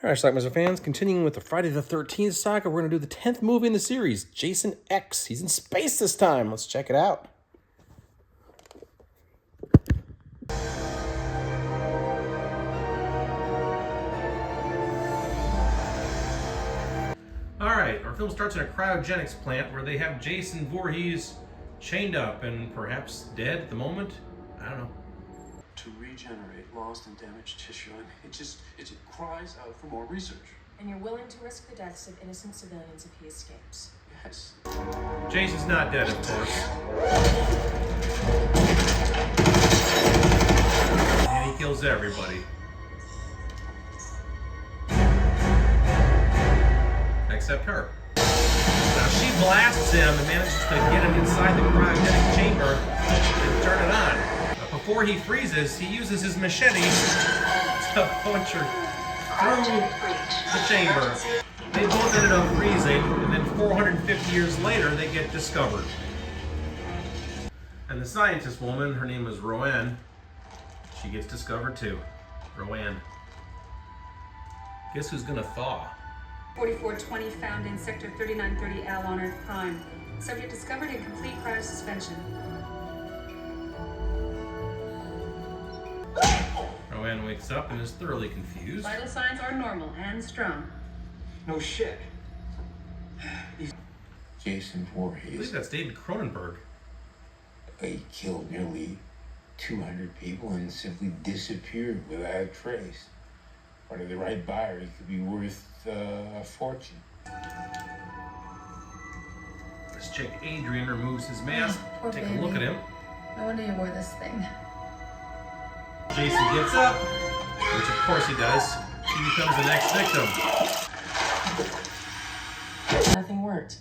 All right, Schlockmeister fans, continuing with the Friday the 13th saga, we're going to do the 10th movie in the series, Jason X. He's in space this time. Let's check it out. All right, our film starts in a cryogenics plant where they have Jason Voorhees chained up and perhaps dead at the moment. I don't know. To regenerate lost and damaged tissue, and it cries out for more research. And you're willing to risk the deaths of innocent civilians if he escapes? Yes. Jason's not dead, of course. And he kills everybody. Except her. Now she blasts him and manages to get him inside the cryogenic chamber and turn it on. But before he freezes, he uses his machete to punch her through the chamber. They both ended up freezing, and then 450 years later, they get discovered. And the scientist woman, her name is Rowan, she gets discovered too. Rowan. Guess who's gonna thaw? 4420 found in sector 3930L on Earth Prime. Subject discovered in complete cryosuspension. Rowan wakes up and is thoroughly confused. Vital signs are normal and strong. No shit. Jason I believe Voorhees. that's David Cronenberg. He killed nearly 200 people and simply disappeared without a trace. Under the right buyer, he could be worth a fortune. This chick Adrian removes his mask. Poor Take baby. a look at him. No wonder you wore this thing. Jason gets up, which of course he does. She becomes the next victim. Nothing worked.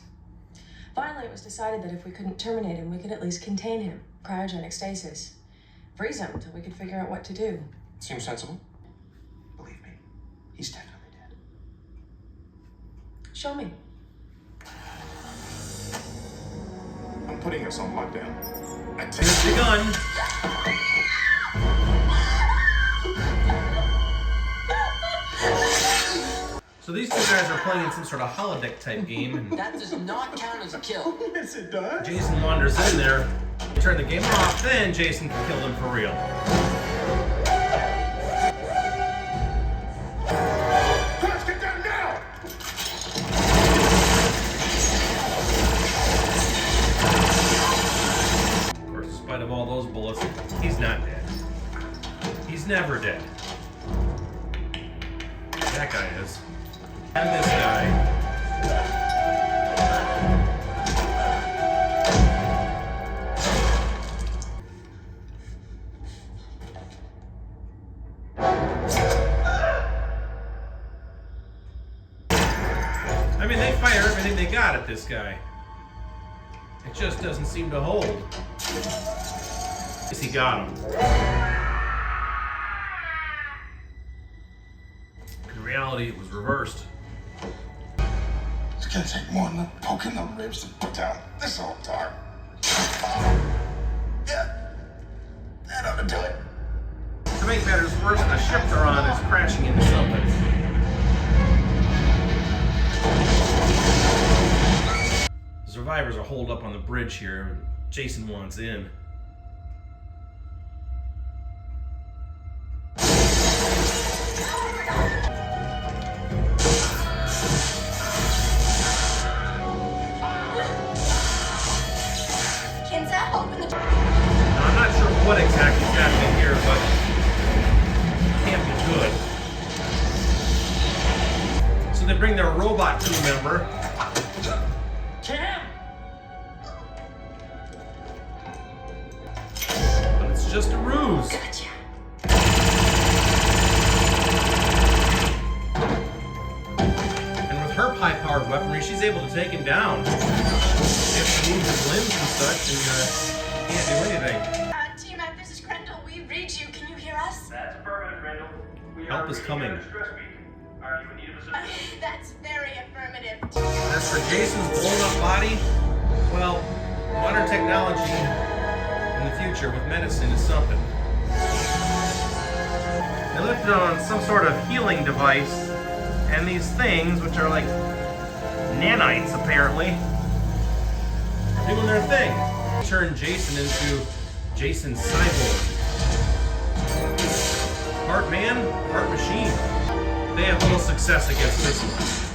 Finally, it was decided that if we couldn't terminate him, we could at least contain him. Cryogenic stasis. Freeze him until we could figure out what to do. Seems sensible. Believe me, he's definitely dead. Show me. I'm putting us on lockdown. Here's the gun. So these two guys are playing in some sort of holodeck type game, and That does not count as a kill. Yes, it does. Jason wanders in there. They turn the game off, then Jason can kill them for real. Let's get down now! Of course, in spite of all those bullets, he's not dead. He's never dead. That guy is. And this guy. I mean, they fire everything they got at this guy. It just doesn't seem to hold. Guess he got him. In reality, it was reversed. It's gonna take more than poking the ribs to put down this old tar. Yeah, that ought to do it. To make matters worse, the ship they're on is crashing into something. The survivors are holed up on the bridge here, and Jason wants in. Now, I'm not sure what exactly is happening here, but it can't be good. So they bring their robot crew member. Cam! But it's just a ruse. Gotcha. And with her high-powered weaponry, she's able to take him down. She has to move his limbs and such, and can't do anything. Team F, this is Grendel. We read you. Can you hear us? That's affirmative, Grendel. We Help are is reading coming. your distress beacon. Are you in need of assistance? That's very affirmative. As for Jason's blown-up body, well, modern technology in the future with medicine is something. They lifted on some sort of healing device And these things, which are like nanites apparently, are doing their thing. Turn Jason into Jason Cyborg. Part man, part machine. They have little success against this one.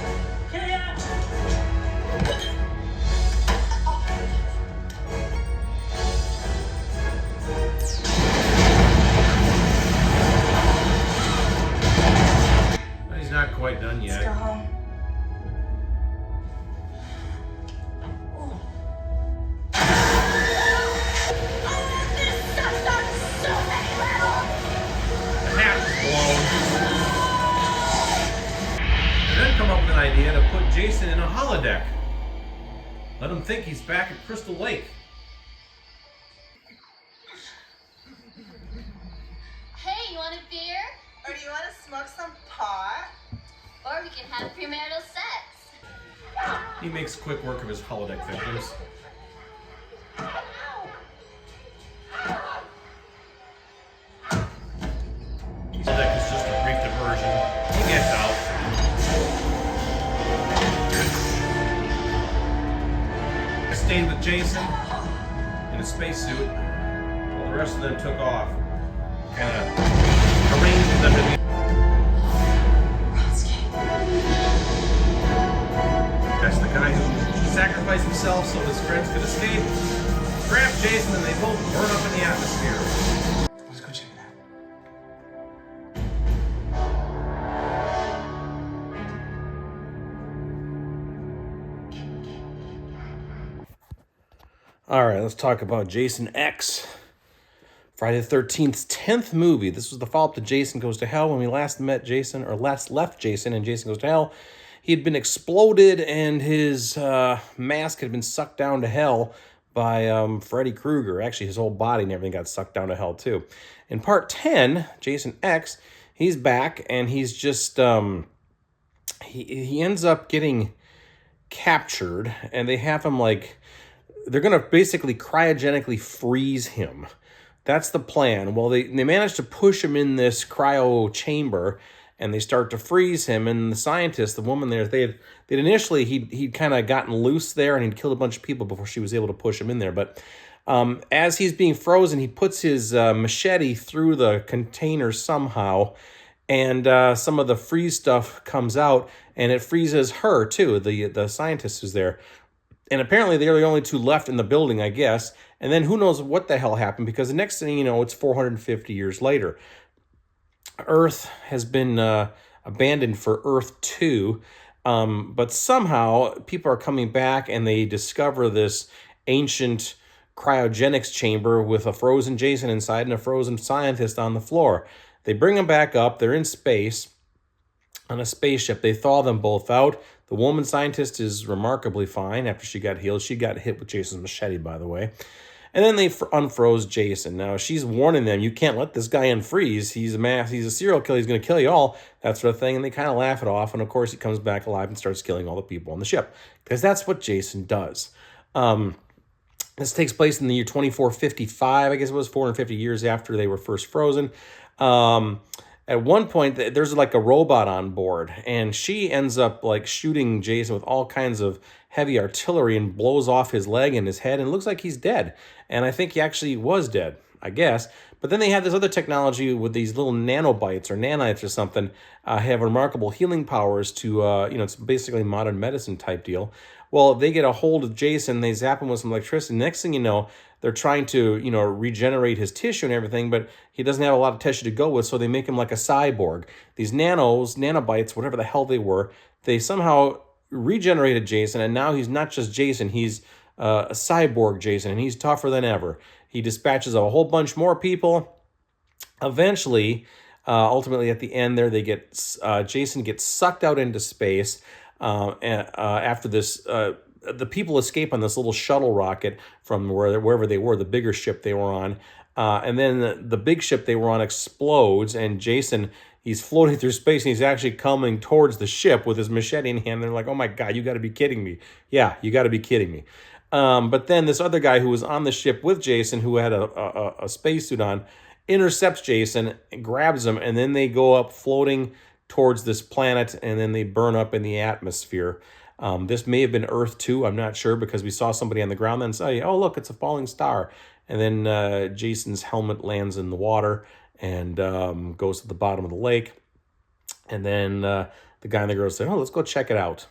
But he's not quite done yet. Let's go home. Come up with an idea to put Jason in a holodeck. Let him think he's back at Crystal Lake. Hey, you want a beer? Or do you want to smoke some pot? Or we can have premarital sex. He makes quick work of his holodeck victims. His holodeck is just a brief diversion. He gets out. Stayed with Jason in a spacesuit while the rest of them took off. Kind of arranged for them to be. That's the guy who sacrificed himself so his friends could escape. Grabbed Jason and they both burn up in the atmosphere. Let's go check it out. All right, let's talk about Jason X. Friday the 13th's 10th movie. This was the follow-up to Jason Goes to Hell. When we last met Jason, or last left Jason in Jason Goes to Hell, he had been exploded and his mask had been sucked down to hell by Freddy Krueger. Actually, his whole body and everything got sucked down to hell, too. In part 10, Jason X, he's back and he's just... he ends up getting captured and they have him, like... They're going to basically cryogenically freeze him. That's the plan. Well, they manage to push him in this cryo chamber, and they start to freeze him. And the scientist, the woman there, they'd initially, he'd kind of gotten loose there, and he'd killed a bunch of people before she was able to push him in there. But as he's being frozen, he puts his machete through the container somehow, and some of the freeze stuff comes out, and it freezes her, too, the scientist who's there. And apparently they're the only two left in the building, I guess. And then who knows what the hell happened, because the next thing you know, it's 450 years later. Earth has been abandoned for Earth 2, but somehow people are coming back and they discover this ancient cryogenics chamber with a frozen Jason inside and a frozen scientist on the floor. They bring them back up. They're in space on a spaceship. They thaw them both out. The woman scientist is remarkably fine after she got healed. She got hit with Jason's machete, by the way. And then they unfroze Jason. Now, she's warning them, you can't let this guy unfreeze. He's a serial killer. He's going to kill you all, that sort of thing. And they kind of laugh it off. And, of course, he comes back alive and starts killing all the people on the ship. Because that's what Jason does. This takes place in the year 2455. I guess it was 450 years after they were first frozen. At one point, there's like a robot on board, and she ends up like shooting Jason with all kinds of heavy artillery and blows off his leg and his head, and it looks like he's dead. And I think he actually was dead, I guess. But then they have this other technology with these little nanobites or nanites or something, have remarkable healing powers to, it's basically modern medicine type deal. Well, they get a hold of Jason, they zap him with some electricity. Next thing you know, they're trying to, regenerate his tissue and everything, but he doesn't have a lot of tissue to go with, so they make him like a cyborg. These nanobites, whatever the hell they were, they somehow regenerated Jason, and now he's not just Jason, he's a cyborg Jason, and he's tougher than ever. He dispatches a whole bunch more people. Eventually, ultimately at the end there, Jason gets sucked out into space, and after this... the people escape on this little shuttle rocket from wherever they were, the bigger ship they were on. And then the big ship they were on explodes, and Jason, he's floating through space, and he's actually coming towards the ship with his machete in hand. And they're like, oh my God, you got to be kidding me. Yeah, you got to be kidding me. But then this other guy who was on the ship with Jason, who had a spacesuit on, intercepts Jason, grabs him, and then they go up floating towards this planet, and then they burn up in the atmosphere. This may have been Earth 2, I'm not sure, because we saw somebody on the ground then say, oh, look, it's a falling star. And then Jason's helmet lands in the water and goes to the bottom of the lake. And then the guy and the girl say, oh, let's go check it out.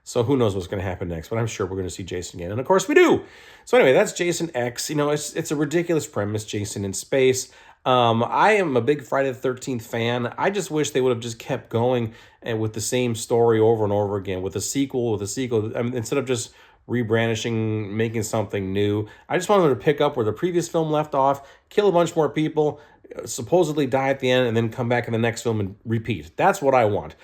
So who knows what's going to happen next, but I'm sure we're going to see Jason again. And of course we do. So anyway, that's Jason X. You know, it's a ridiculous premise, Jason in space. I am a big Friday the 13th fan. I just wish they would have just kept going and with the same story over and over again, with a sequel. I mean, instead of just rebrandishing, making something new. I just wanted them to pick up where the previous film left off, kill a bunch more people, supposedly die at the end, and then come back in the next film and repeat. That's what I want.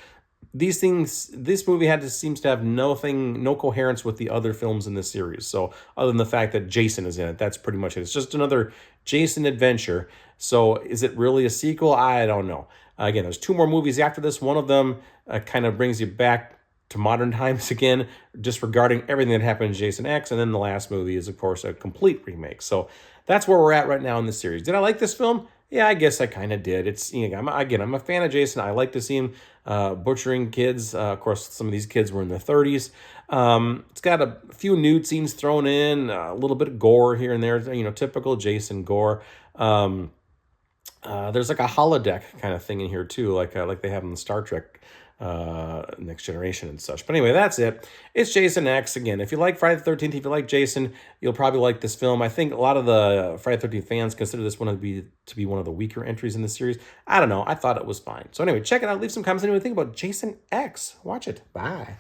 This movie seems to have no coherence with the other films in this series. So other than the fact that Jason is in it, that's pretty much it. It's just another Jason adventure. So is it really a sequel? I don't know. Again, there's 2 more movies after this. One of them kind of brings you back to modern times again, disregarding everything that happened in Jason X. And then the last movie is, of course, a complete remake. So that's where we're at right now in this series. Did I like this film? Yeah, I guess I kind of did. It's, you know, I'm a fan of Jason. I like to see him butchering kids. Of course, some of these kids were in their 30s. It's got a few nude scenes thrown in, a little bit of gore here and there, you know, typical Jason gore. There's like a holodeck kind of thing in here too, like they have in Star Trek Next Generation and such. But anyway, that's it. It's Jason X. Again, if you like Friday the 13th, if you like Jason, you'll probably like this film. I think a lot of the Friday the 13th fans consider this one to be one of the weaker entries in the series. I don't know. I thought it was fine. So anyway, check it out. Leave some comments. What do you think about Jason X? Watch it. Bye.